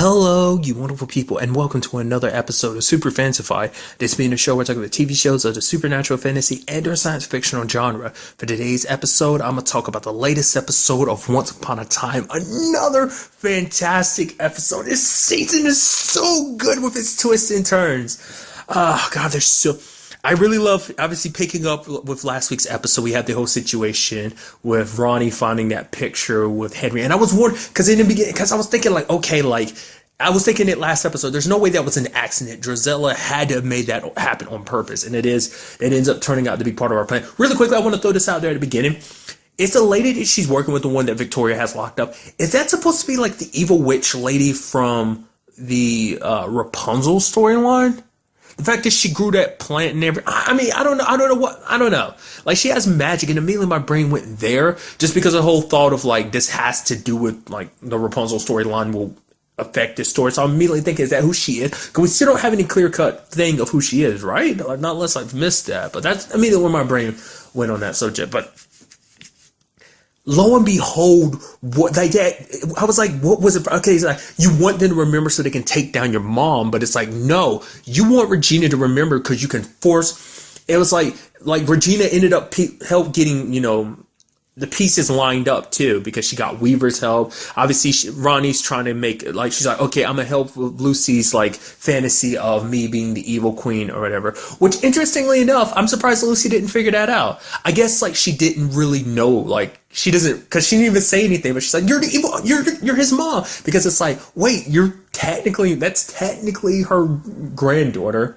Hello, you wonderful people, and welcome to another episode of Super-Fanta-Fi. This being a show where I talk about TV shows of the supernatural, fantasy, and or science fictional genre. For today's episode, I'm going to talk about the latest episode of Once Upon a Time. Another fantastic episode. This season is so good with its twists and turns. Oh, God, there's so... I really love, obviously, picking up with last week's episode. We had the whole situation with Ronnie finding that picture with Henry. And I was worried, because in the beginning, because I was thinking, like, okay, like, I was thinking it last episode, there's no way that was an accident. Drizella had to have made that happen on purpose. And it ends up turning out to be part of our plan. Really quickly, I want to throw this out there at the beginning. Is the lady that she's working with the one that Victoria has locked up, is that supposed to be like the evil witch lady from the Rapunzel storyline? The fact that she grew that plant and everything. I mean, I don't know. Like, she has magic, and immediately my brain went there just because the whole thought of, like, this has to do with, like, the Rapunzel storyline will affect this story. So I'm immediately thinking, is that who she is? Because we still don't have any clear-cut thing of who she is, right? Like, not unless I've missed that. But that's immediately where my brain went on that subject. But lo and behold, what they did, I was like, what was it? Okay, it's like, you want them to remember so they can take down your mom, but it's like, no, you want Regina to remember because you can force. It was like Regina ended up help getting, the pieces lined up too, because she got Weaver's help. Obviously, Ronnie's trying to make, like, she's like, okay, I'm gonna help with Lucy's, like, fantasy of me being the evil queen or whatever. Which, interestingly enough, I'm surprised Lucy didn't figure that out. I guess, like, she didn't really know, like, she doesn't, because she didn't even say anything, but she's like, you're the evil, you're his mom. Because it's like, wait, that's technically her granddaughter.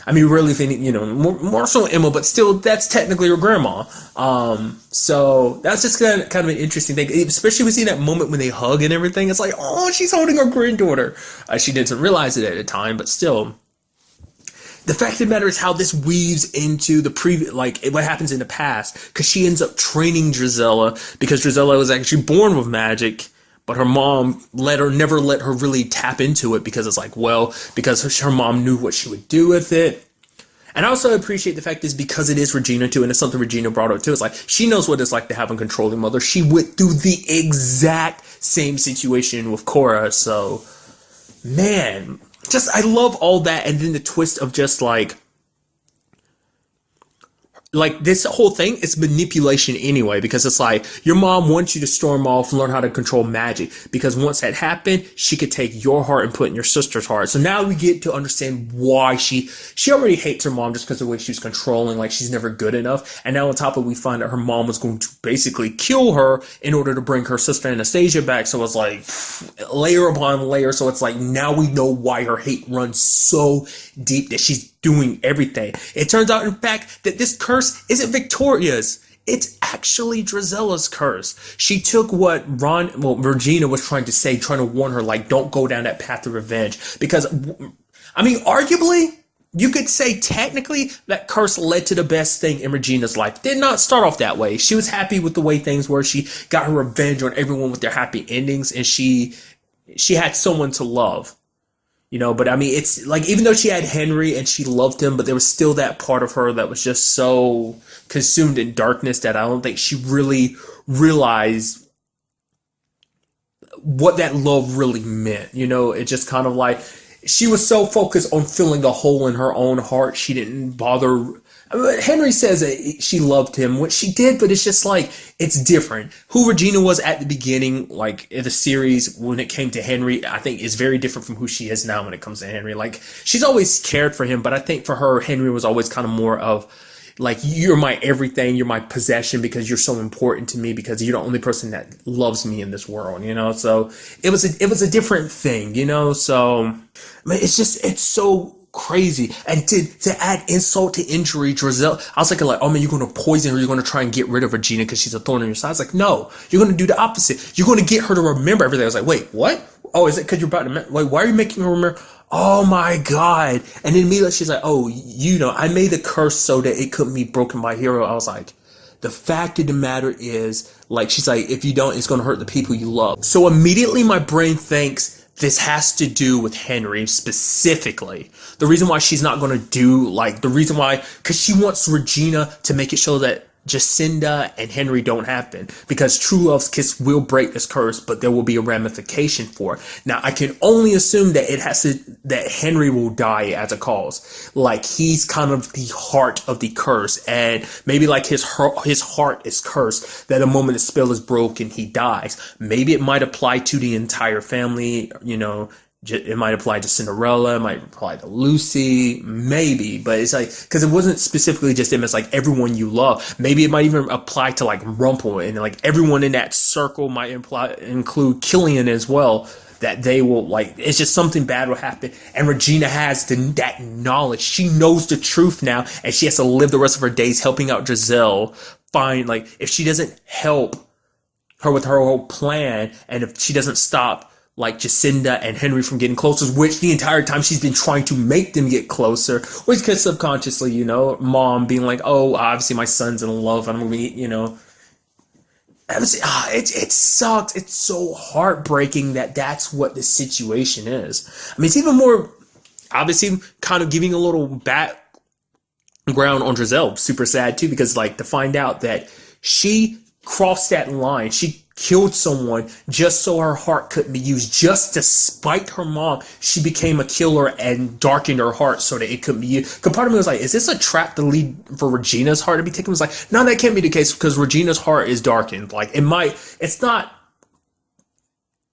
I mean, really, more so Emma, but still, that's technically her grandma. So that's just kind of an interesting thing, especially we see that moment when they hug and everything. It's like, oh, she's holding her granddaughter. She didn't realize it at the time, but still. The fact of the matter is how this weaves into the previous, like, what happens in the past, because she ends up training Drizella, because Drizella was actually born with magic. But her mom never let her really tap into it because it's like, well, because her mom knew what she would do with it. And I also appreciate the fact is because it is Regina too, and it's something Regina brought up too. It's like, she knows what it's like to have a controlling mother. She went through the exact same situation with Cora. So, man, I love all that. And then the twist of just like this whole thing is manipulation anyway, because it's like your mom wants you to storm off and learn how to control magic, because once that happened, she could take your heart and put it in your sister's heart. So now we get to understand why she already hates her mom just because of the way she was controlling, like she's never good enough. And now on top of it, we find out her mom was going to basically kill her in order to bring her sister Anastasia back. So it's like layer upon layer. So it's like now we know why her hate runs so deep, that she's doing everything. It turns out, in fact, that this curse isn't Victoria's. It's actually Drizella's curse. She took what Regina was trying to say, trying to warn her, like, don't go down that path of revenge. Because, I mean, arguably, you could say technically that curse led to the best thing in Regina's life. Did not start off that way. She was happy with the way things were. She got her revenge on everyone with their happy endings, and she had someone to love. But I mean, it's like, even though she had Henry and she loved him, but there was still that part of her that was just so consumed in darkness that I don't think she really realized what that love really meant. It just kind of like, she was so focused on filling a hole in her own heart, she didn't bother. Henry says that she loved him, which she did, but it's just like, it's different. Who Regina was at the beginning, like in the series, when it came to Henry, I think is very different from who she is now when it comes to Henry. Like, she's always cared for him, but I think for her, Henry was always kind of more of like, you're my everything, you're my possession because you're so important to me, because you're the only person that loves me in this world, So it was a different thing, So, I mean, it's so crazy. And to add insult to injury, Drizella, I was like, oh man, you're going to poison her, you're going to try and get rid of Regina because she's a thorn in your side. I was like, no, you're going to do the opposite. You're going to get her to remember everything. I was like, wait, what? Oh, is it because you're about to, wait, why are you making her remember? Oh my God. And then immediately she's like, oh, I made the curse so that it couldn't be broken by hero. I was like, the fact of the matter is, like, she's like, if you don't, it's going to hurt the people you love. So immediately my brain thinks this has to do with Henry specifically. The reason why she's not going to do, like, the reason why, because she wants Regina to make it show that Jacinda and Henry don't happen, because true love's kiss will break this curse, but there will be a ramification for it. Now, I can only assume that that Henry will die as a cause. Like, he's kind of the heart of the curse, and maybe like his heart is cursed, that the moment the spell is broken, he dies. Maybe it might apply to the entire family, it might apply to Cinderella, it might apply to Lucy, maybe, but it's like, because it wasn't specifically just him, it's like everyone you love. Maybe it might even apply to like Rumple, and like everyone in that circle might include Killian as well, that they will, like, it's just something bad will happen, and Regina has that knowledge. She knows the truth now, and she has to live the rest of her days helping out Giselle find, like, if she doesn't help her with her whole plan, and if she doesn't stop like Jacinda and Henry from getting closer, which the entire time she's been trying to make them get closer, which because subconsciously, mom being like, oh, obviously my son's in love, and I'm gonna be, it sucks. It's so heartbreaking that's what the situation is. I mean, it's even more, obviously, kind of giving a little background on Giselle. Super sad too, because like to find out that she crossed that line, she killed someone just so her heart couldn't be used, just to spite her mom. She became a killer and darkened her heart so that it couldn't be used. Because part of me was like, is this a trap to lead for Regina's heart to be taken? It was like, no, that can't be the case, because Regina's heart is darkened. Like, it's not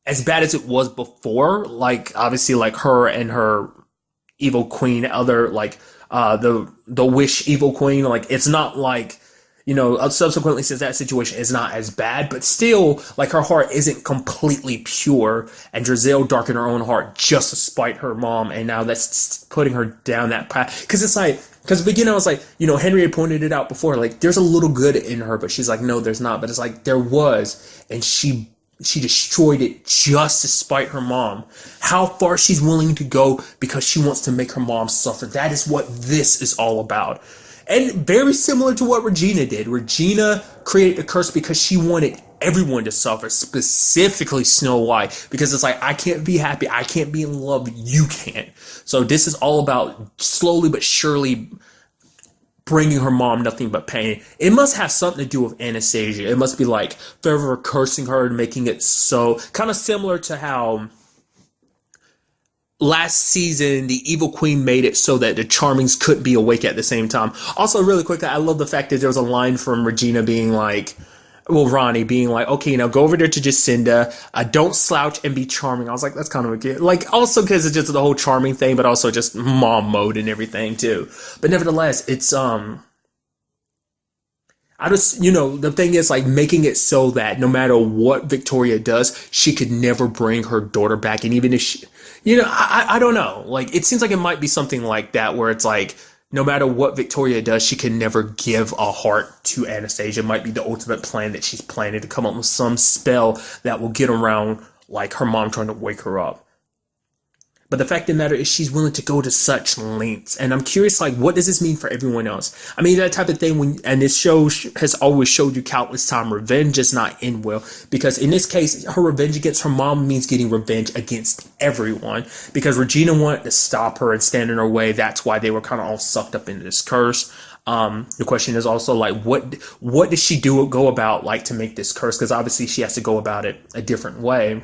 as bad as it was before. Like, obviously, like her and her evil queen, the wish evil queen, like, it's not like, subsequently, since that situation is not as bad, but still, like, her heart isn't completely pure, and Giselle darkened her own heart just to spite her mom, and now that's putting her down that path. Because it's like, because at the beginning I was like, Henry had pointed it out before, like, there's a little good in her, but she's like, no, there's not. But it's like, there was, and she destroyed it just to spite her mom. How far she's willing to go because she wants to make her mom suffer. That is what this is all about. And very similar to what Regina did. Regina created the curse because she wanted everyone to suffer, specifically Snow White, because it's like, I can't be happy, I can't be in love, you can't. So this is all about slowly but surely bringing her mom nothing but pain. It must have something to do with Anastasia. It must be like forever cursing her and making it so, kind of similar to how last season, the Evil Queen made it so that the Charmings couldn't be awake at the same time. Also, really quickly, I love the fact that there was a line from Regina being like, Ronnie being like, okay, now go over there to Jacinda, don't slouch and be charming. I was like, that's kind of a kid. Like, also because it's just the whole charming thing, but also just mom mode and everything too. But nevertheless, it's, the thing is, like, making it so that no matter what Victoria does, she could never bring her daughter back. And even if she, I don't know. Like, it seems like it might be something like that, where it's like, no matter what Victoria does, she can never give a heart to Anastasia. It might be the ultimate plan that she's planning, to come up with some spell that will get around, like, her mom trying to wake her up. But the fact of the matter is, she's willing to go to such lengths. And I'm curious, like, what does this mean for everyone else? I mean, that type of thing, and this show has always showed you countless times, revenge does not end well. Because in this case, her revenge against her mom means getting revenge against everyone. Because Regina wanted to stop her and stand in her way. That's why they were kind of all sucked up into this curse. The question is also, like, what does she go about, like, to make this curse? Because obviously she has to go about it a different way.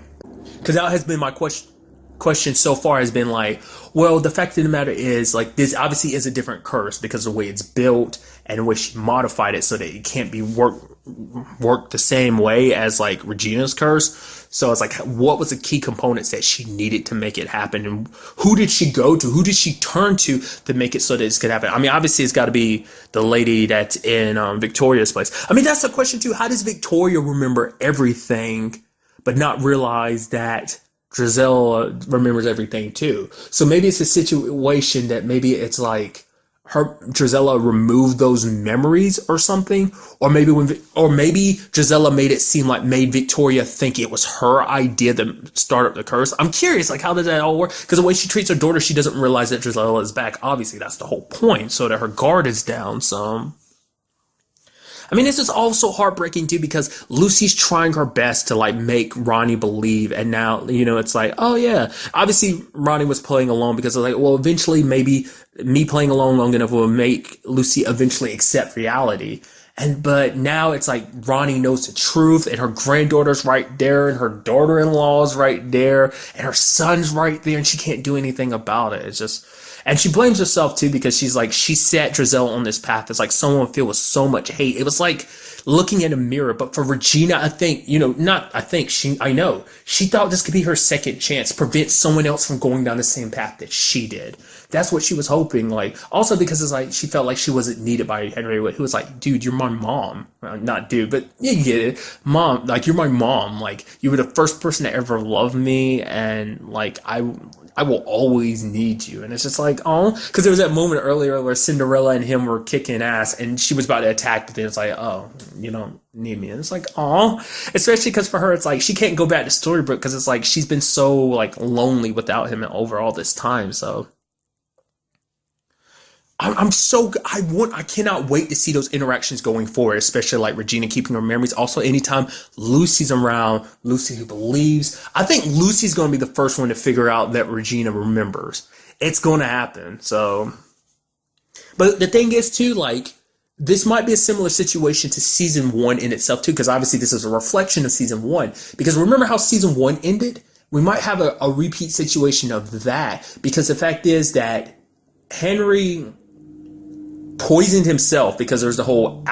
Because that has been my question so far, has been like, well, the fact of the matter is, like, this obviously is a different curse because of the way it's built and the way she modified it so that it can't be worked the same way as, like, Regina's curse. So it's like, what was the key components that she needed to make it happen, and who did she go to, who did she turn to make it so that this could happen? I mean, obviously it's got to be the lady that's in Victoria's place. I mean, that's the question too. How does Victoria remember everything but not realize that Giselle remembers everything too? So maybe it's a situation that maybe it's like Gisela removed those memories or something, or maybe Gisela made it seem like, made Victoria think it was her idea to start up the curse. I'm curious, like, how does that all work? Because the way she treats her daughter, she doesn't realize that Gisela is back. Obviously, that's the whole point, so that her guard is down some. I mean, this is also heartbreaking too, because Lucy's trying her best to, like, make Ronnie believe, and now, it's like, oh yeah, obviously Ronnie was playing along because of, like, well, eventually maybe me playing along long enough will make Lucy eventually accept reality. but now it's like Ronnie knows the truth, and her granddaughter's right there, and her daughter-in-law's right there, and her son's right there, and she can't do anything about it. It's just, and she blames herself too because she's like, she set Giselle on this path. It's like someone filled with so much hate. It was like looking in a mirror. But for Regina, I think, not I think, I know, she thought this could be her second chance, prevent someone else from going down the same path that she did. That's what she was hoping. Like, also because it's like she felt like she wasn't needed by Henry, who was like, dude, you're my mom. Well, not dude, but you get it. Mom, like, you're my mom. Like, you were the first person to ever love me, and like I will always need you. And it's just like, oh, because there was that moment earlier where Cinderella and him were kicking ass, and she was about to attack, but then it's like, oh, you don't need me. And it's like, oh, especially because for her, it's like she can't go back to Storybrooke because it's like she's been so like lonely without him over all this time. So I cannot wait to see those interactions going forward, especially like Regina keeping her memories. Also, anytime Lucy's around, Lucy who believes, I think Lucy's going to be the first one to figure out that Regina remembers. It's going to happen. So, but the thing is too, like, this might be a similar situation to season 1 in itself too, because obviously this is a reflection of season 1. Because remember how season 1 ended? We might have a repeat situation of that, because the fact is that Henry poisoned himself because there's the whole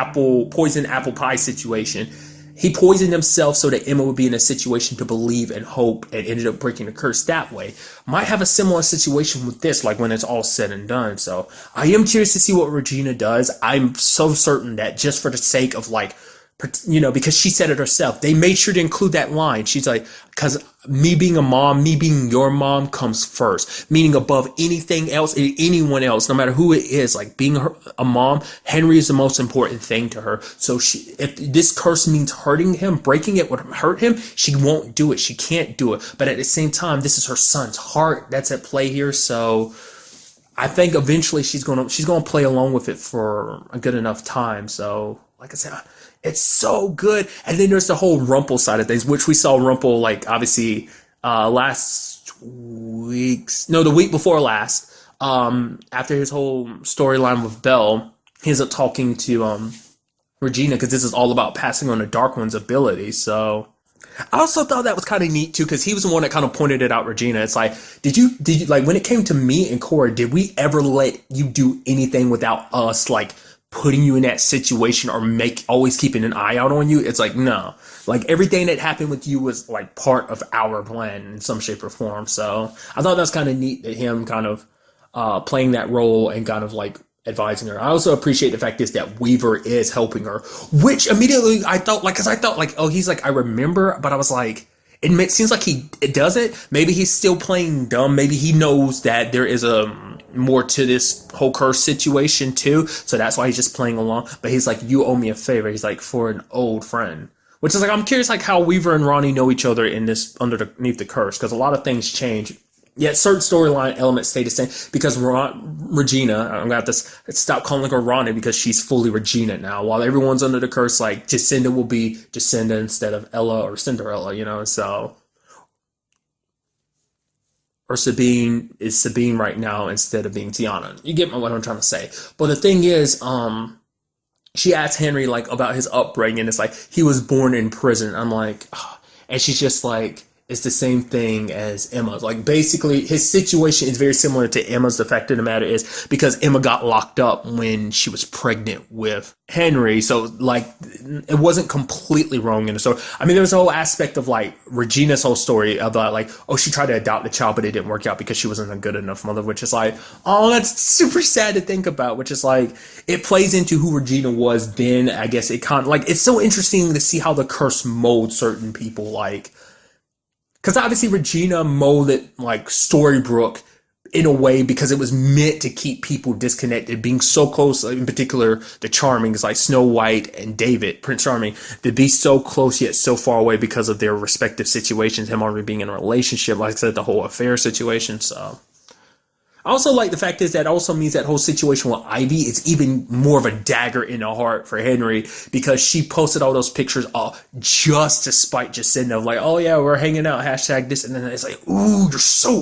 poison apple pie situation. He poisoned himself so that Emma would be in a situation to believe and hope, and ended up breaking the curse that way. Might have a similar situation with this, like when it's all said and done. So I am curious to see what Regina does. I'm so certain that just for the sake of like, because she said it herself, they made sure to include that line. She's like, because me being a mom, me being your mom comes first, meaning above anything else, anyone else, no matter who it is. Like being a mom, Henry is the most important thing to her. So if this curse means hurting him, breaking it would hurt him, she won't do it. She can't do it. But at the same time, this is her son's heart that's at play here. So I think eventually she's gonna play along with it for a good enough time. So like I said, it's so good. And then there's the whole Rumple side of things, which we saw Rumple, like, obviously, the week before last, after his whole storyline with Belle, he ends up talking to, Regina, because this is all about passing on the Dark One's ability. So I also thought that was kind of neat too, because he was the one that kind of pointed it out, Regina. It's like, did you, like, when it came to me and Cora, did we ever let you do anything without us, like, putting you in that situation or always keeping an eye out on you? It's like, no, like everything that happened with you was like part of our plan in some shape or form. So I thought that's kind of neat that him kind of playing that role and kind of like advising her. I also appreciate the fact is that Weaver is helping her, which immediately I thought like, oh, he's like, I remember, but I was like, it seems like it doesn't. Maybe he's still playing dumb. Maybe he knows that there is more to this whole curse situation too. So that's why he's just playing along. But he's like, you owe me a favor. He's like, for an old friend. Which is like, I'm curious like how Weaver and Ronnie know each other in this underneath the curse. Because a lot of things change. Yet certain storyline elements stay the same, because Regina, I'm going to have to stop calling her Ronnie because she's fully Regina now. While everyone's under the curse, like Jacinda will be Jacinda instead of Ella or Cinderella, so. Or Sabine is Sabine right now instead of being Tiana. You get what I'm trying to say. But the thing is, she asked Henry like about his upbringing. It's like, he was born in prison. I'm like, oh. And she's just like, it's the same thing as Emma. Like, basically, his situation is very similar to Emma's. The fact of the matter is, because Emma got locked up when she was pregnant with Henry. So, like, it wasn't completely wrong in the story. I mean, there was a whole aspect of, like, Regina's whole story about, like, oh, she tried to adopt the child, but it didn't work out because she wasn't a good enough mother, which is like, oh, that's super sad to think about, which is like, it plays into who Regina was then. I guess it kind of, like, it's so interesting to see how the curse molds certain people, like, because obviously Regina molded like Storybrooke in a way because it was meant to keep people disconnected, being so close, in particular the Charmings like Snow White and David, Prince Charming, to be so close yet so far away because of their respective situations, him already being in a relationship, like I said, the whole affair situation. So I also like the fact is that also means that whole situation with Ivy is even more of a dagger in the heart for Henry, because she posted all those pictures just to spite Jacinda, like, oh yeah, we're hanging out, hashtag this, and then it's like, ooh, you're so,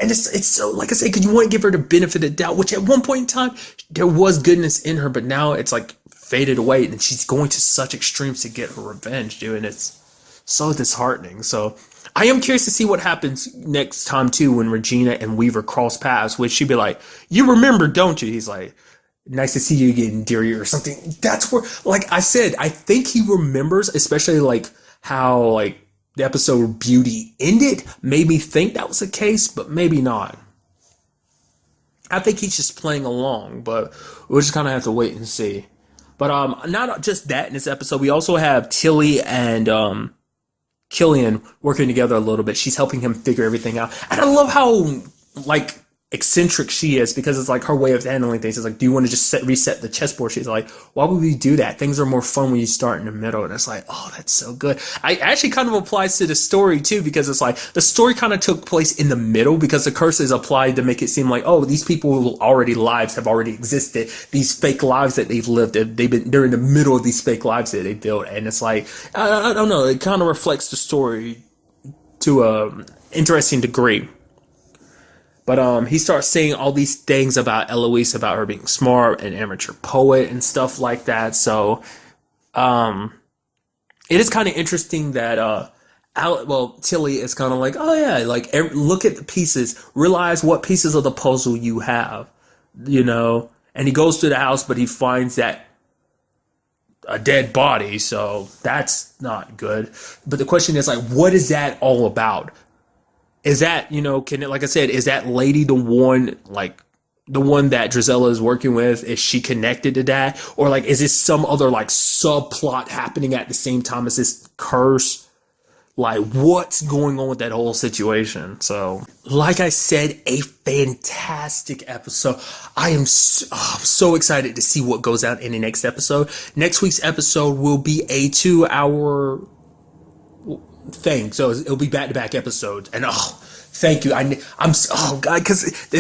and it's so, like I said, because you want to give her the benefit of the doubt, which at one point in time there was goodness in her, but now it's like faded away, and she's going to such extremes to get her revenge, dude, and it's so disheartening. So I am curious to see what happens next time too when Regina and Weaver cross paths. Which she'd be like, "You remember, don't you?" He's like, "Nice to see you again, dearie," or something. That's where, like I said, I think he remembers, especially like how like the episode Beauty ended. Made me think that was the case, but maybe not. I think he's just playing along, but we'll just kind of have to wait and see. But not just that in this episode. We also have Tilly and Killian working together a little bit. She's helping him figure everything out. And I love how, like, eccentric she is, because it's like her way of handling things. It's like, do you want to just reset the chessboard? She's like, why would we do that? Things are more fun when you start in the middle. And it's like, oh, that's so good. I actually kind of applies to the story too, because it's like the story kind of took place in the middle, because the curse is applied to make it seem like, oh, these people already lives have already existed. These fake lives that they've lived, they're in the middle of these fake lives that they built. And it's like, I don't know, it kind of reflects the story to a interesting degree. But he starts saying all these things about Eloise, about her being smart, an amateur poet, and stuff like that. So it is kind of interesting that Tilly is kind of like, oh yeah, like look at the pieces, realize what pieces of the puzzle you have, you know. And he goes to the house, but he finds that a dead body, so that's not good. But the question is, like, what is that all about? Is that, you know, like I said, is that lady the one that Drizella is working with? Is she connected to that? Or, like, is this some other, like, subplot happening at the same time as this curse? Like, what's going on with that whole situation? So, like I said, a fantastic episode. I am so excited to see what goes out in the next episode. Next week's episode will be a 2-hour thing, so it'll be back-to-back episodes, and thank you. I'm oh god, because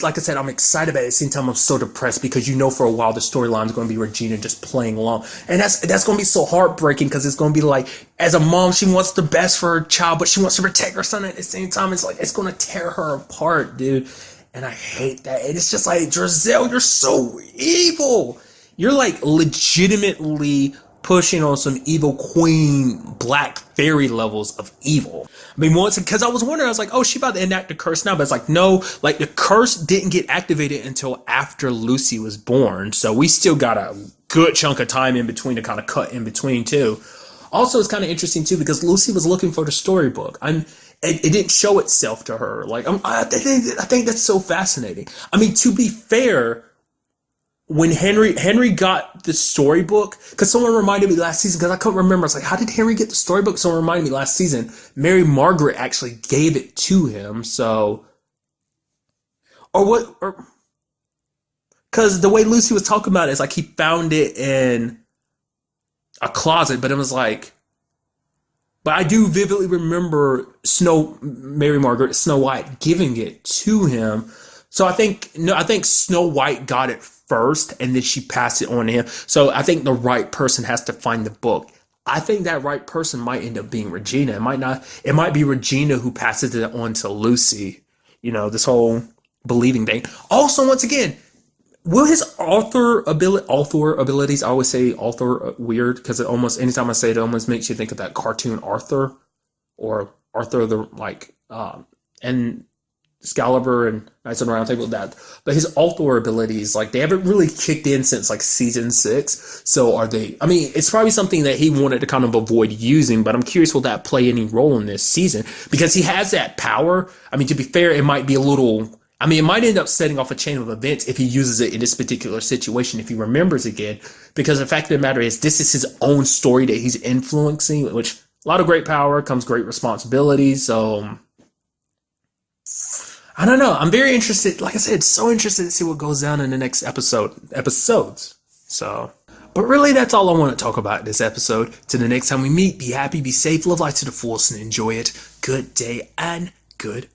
like I said, I'm excited, but at the same time I'm so depressed, because you know for a while the storyline is going to be Regina just playing along, and that's going to be so heartbreaking, because it's going to be like, as a mom, she wants the best for her child, but she wants to protect her son at the same time. It's like, it's going to tear her apart, dude, and I hate that. And it's just like, Drizel, you're so evil. You're like legitimately pushing on some evil queen black fairy levels of evil. I mean, once, because I was wondering, I was like, oh, she about to enact the curse now, but it's like, no, like the curse didn't get activated until after Lucy was born, so we still got a good chunk of time in between to kind of cut in between too. Also, it's kind of interesting too, because Lucy was looking for the storybook. It didn't show itself to her. Like, I think that's so fascinating. I mean, to be fair, when Henry got the storybook, because someone reminded me last season, because I couldn't remember, I was like, how did Henry get the storybook? Someone reminded me last season, Mary Margaret actually gave it to him, so, because the way Lucy was talking about it is like he found it in a closet, but it was like, but I do vividly remember Mary Margaret, Snow White, giving it to him. So I think Snow White got it first, and then she passed it on to him. So I think the right person has to find the book. I think that right person might end up being Regina. It might not. It might be Regina who passes it on to Lucy. You know, this whole believing thing. Also, once again, will his author abilities? I always say author weird, because it almost, anytime I say it, almost makes you think of that cartoon Arthur, or Arthur the and Excalibur and Knights of the Round Table, that. But his author abilities, like, they haven't really kicked in since like season 6. So are they? I mean, it's probably something that he wanted to kind of avoid using, but I'm curious, will that play any role in this season? Because he has that power. I mean, to be fair, it might be a little. I mean, it might end up setting off a chain of events if he uses it in this particular situation, if he remembers again. Because the fact of the matter is, this is his own story that he's influencing, which, a lot of great power comes great responsibility. So I don't know. I'm very interested. Like I said, so interested to see what goes down in the next episodes. So, but really, that's all I want to talk about in this episode. Till the next time we meet, be happy, be safe, live life to the fullest, and enjoy it. Good day and good